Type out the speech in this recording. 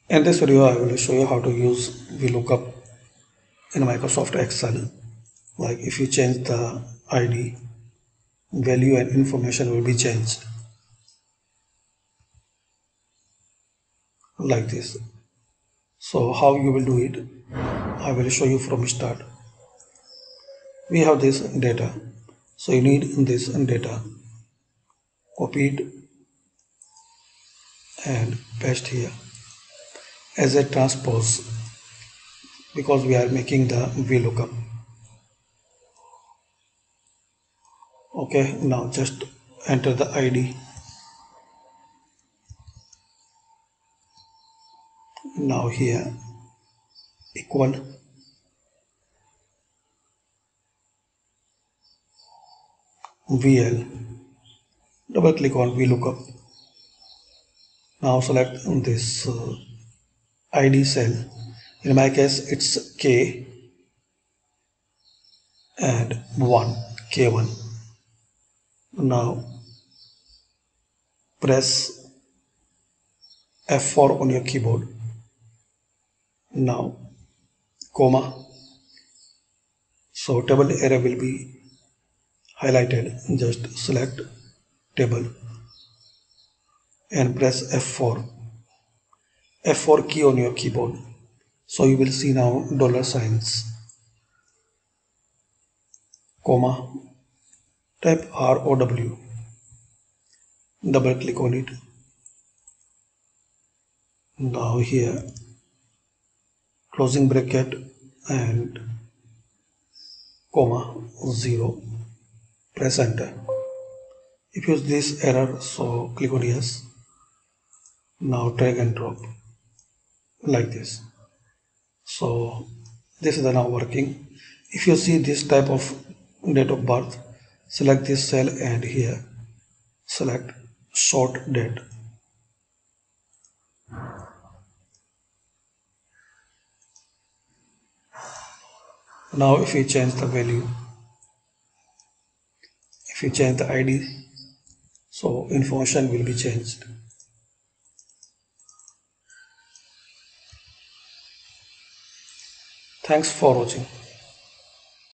In this video, I will show you how to use VLOOKUP in Microsoft Excel. Like if you change the ID, value and information will be changed like this. So how you will do it, I will show you from start. We have this data, so you need this data, copy it and paste here as a transpose because we are making the VLOOKUP. Okay, now just enter the ID. Now here equal VL, double click on VLOOKUP. Now select this ID cell. In my case it's K and 1, K1. Now press F4 on your keyboard. Now comma. So table array will be highlighted. Just select table and press F4. F4 key on your keyboard. So you will see now dollar signs, comma, type ROW, double click on it. Now here closing bracket and comma 0, press enter. If you use this error, so click on yes. Now drag and drop like this. So this is now working. If you see this type of date of birth, select this cell and here select short date. Now if you change the value, if you change the ID, so information will be changed. Thanks for watching.